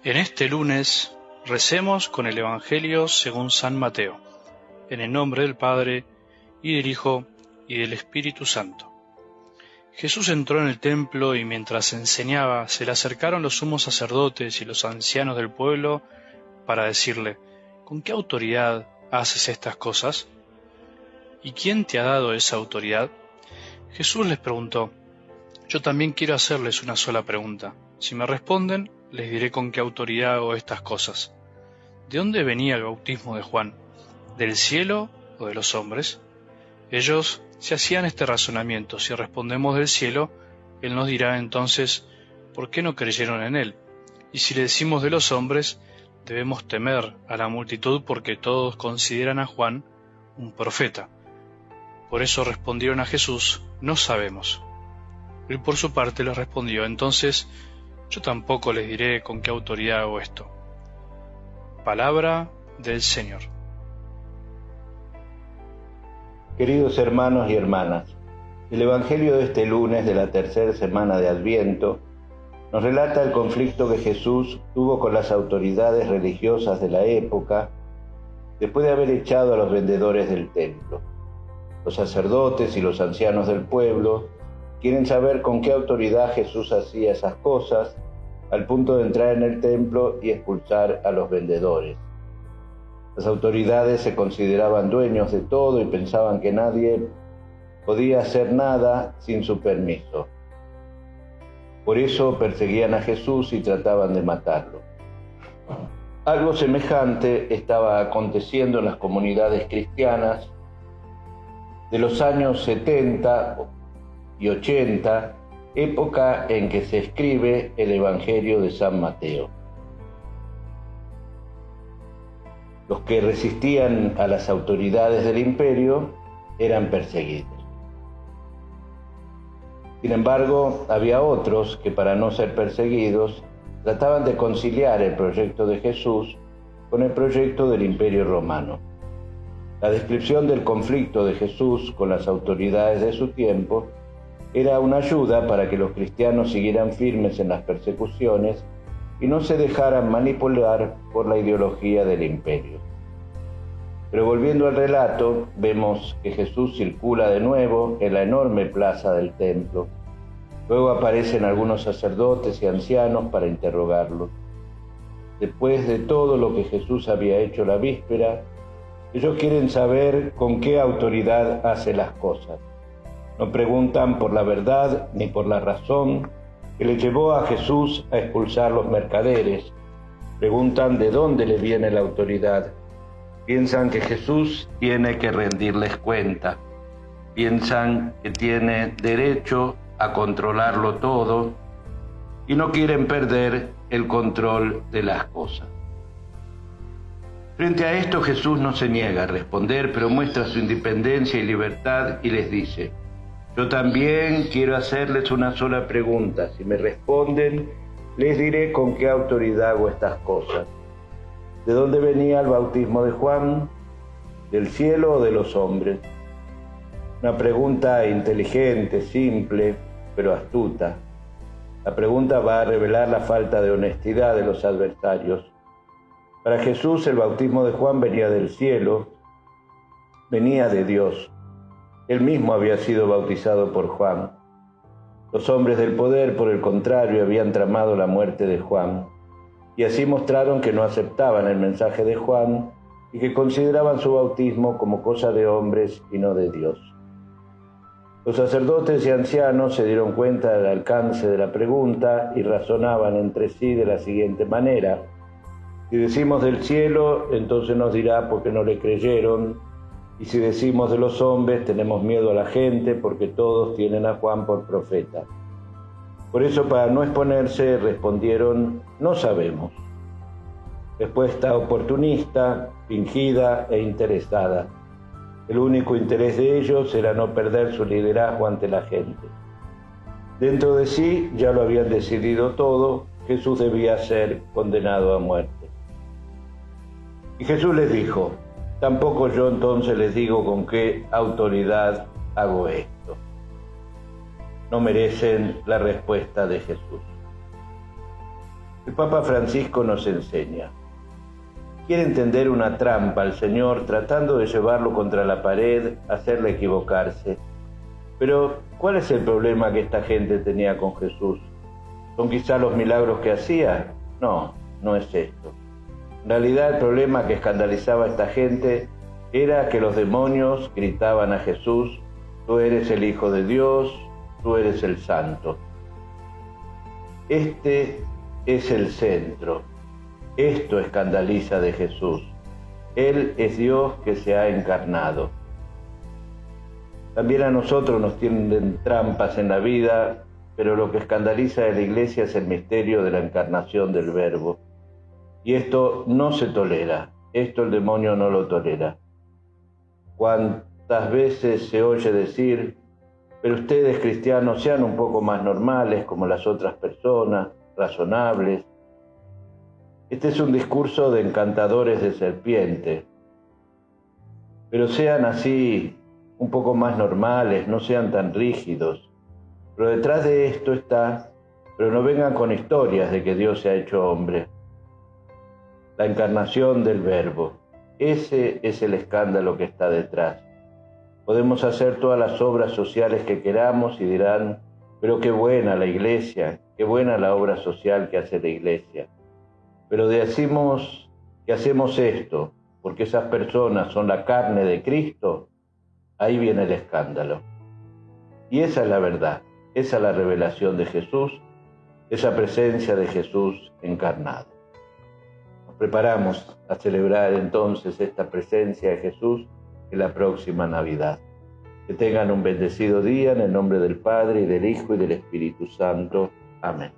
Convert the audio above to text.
En este lunes recemos con el Evangelio según San Mateo, en el nombre del Padre, y del Hijo, y del Espíritu Santo. Jesús entró en el templo y mientras enseñaba se le acercaron los sumos sacerdotes y los ancianos del pueblo para decirle: ¿con qué autoridad haces estas cosas? ¿Y quién te ha dado esa autoridad? Jesús les preguntó: yo también quiero hacerles una sola pregunta. Si me responden, les diré con qué autoridad hago estas cosas. ¿De dónde venía el bautismo de Juan? ¿Del cielo o de los hombres? Ellos se hacían este razonamiento: si respondemos del cielo, él nos dirá entonces ¿por qué no creyeron en él? Y si le decimos de los hombres, debemos temer a la multitud porque todos consideran a Juan un profeta. Por eso respondieron a Jesús: no sabemos. Él por su parte les respondió: entonces yo tampoco les diré con qué autoridad hago esto. Palabra del Señor. Queridos hermanos y hermanas, el Evangelio de este lunes de la tercera semana de Adviento nos relata el conflicto que Jesús tuvo con las autoridades religiosas de la época después de haber echado a los vendedores del templo. Los sacerdotes y los ancianos del pueblo quieren saber con qué autoridad Jesús hacía esas cosas, al punto de entrar en el templo y expulsar a los vendedores. Las autoridades se consideraban dueños de todo y pensaban que nadie podía hacer nada sin su permiso. Por eso perseguían a Jesús y trataban de matarlo. Algo semejante estaba aconteciendo en las comunidades cristianas de los años 70 y 80, época en que se escribe el Evangelio de San Mateo. Los que resistían a las autoridades del imperio eran perseguidos. Sin embargo, había otros que, para no ser perseguidos, trataban de conciliar el proyecto de Jesús con el proyecto del Imperio Romano. La descripción del conflicto de Jesús con las autoridades de su tiempo era una ayuda para que los cristianos siguieran firmes en las persecuciones y no se dejaran manipular por la ideología del imperio. Pero volviendo al relato, vemos que Jesús circula de nuevo en la enorme plaza del templo. Luego aparecen algunos sacerdotes y ancianos para interrogarlo. Después de todo lo que Jesús había hecho la víspera, ellos quieren saber con qué autoridad hace las cosas. No preguntan por la verdad ni por la razón que le llevó a Jesús a expulsar los mercaderes. Preguntan de dónde le viene la autoridad. Piensan que Jesús tiene que rendirles cuenta. Piensan que tiene derecho a controlarlo todo y no quieren perder el control de las cosas. Frente a esto, Jesús no se niega a responder, pero muestra su independencia y libertad y les dice: yo también quiero hacerles una sola pregunta. Si me responden, les diré con qué autoridad hago estas cosas. ¿De dónde venía el bautismo de Juan? ¿Del cielo o de los hombres? Una pregunta inteligente, simple, pero astuta. La pregunta va a revelar la falta de honestidad de los adversarios. Para Jesús, el bautismo de Juan venía del cielo, venía de Dios. Él mismo había sido bautizado por Juan. Los hombres del poder, por el contrario, habían tramado la muerte de Juan, y así mostraron que no aceptaban el mensaje de Juan y que consideraban su bautismo como cosa de hombres y no de Dios. Los sacerdotes y ancianos se dieron cuenta del alcance de la pregunta y razonaban entre sí de la siguiente manera: si decimos del cielo, entonces nos dirá por qué no le creyeron, y si decimos de los hombres, tenemos miedo a la gente porque todos tienen a Juan por profeta. Por eso, para no exponerse, respondieron: no sabemos. Respuesta oportunista, fingida e interesada. El único interés de ellos era no perder su liderazgo ante la gente. Dentro de sí ya lo habían decidido todo: Jesús debía ser condenado a muerte. Y Jesús les dijo: tampoco yo entonces les digo con qué autoridad hago esto. No merecen la respuesta de Jesús. El Papa Francisco nos enseña. Quiere entender una trampa al Señor tratando de llevarlo contra la pared, hacerle equivocarse. Pero, ¿cuál es el problema que esta gente tenía con Jesús? ¿Son quizá los milagros que hacía? No, no es esto. En realidad el problema que escandalizaba a esta gente era que los demonios gritaban a Jesús: tú eres el Hijo de Dios, tú eres el Santo. Este es el centro. Esto escandaliza de Jesús. Él es Dios que se ha encarnado. También a nosotros nos tienden trampas en la vida, pero lo que escandaliza de la Iglesia es el misterio de la encarnación del Verbo. Y esto no se tolera, esto el demonio no lo tolera. ¿Cuántas veces se oye decir: pero ustedes cristianos sean un poco más normales como las otras personas, razonables? Este es un discurso de encantadores de serpiente. Pero sean así un poco más normales, no sean tan rígidos. Pero detrás de esto está: pero no vengan con historias de que Dios se ha hecho hombre. La encarnación del Verbo, ese es el escándalo que está detrás. Podemos hacer todas las obras sociales que queramos y dirán: pero qué buena la Iglesia, qué buena la obra social que hace la Iglesia. Pero decimos que hacemos esto porque esas personas son la carne de Cristo, ahí viene el escándalo. Y esa es la verdad, esa es la revelación de Jesús, esa presencia de Jesús encarnado. Nos preparamos a celebrar entonces esta presencia de Jesús en la próxima Navidad. Que tengan un bendecido día en el nombre del Padre, y del Hijo, y del Espíritu Santo. Amén.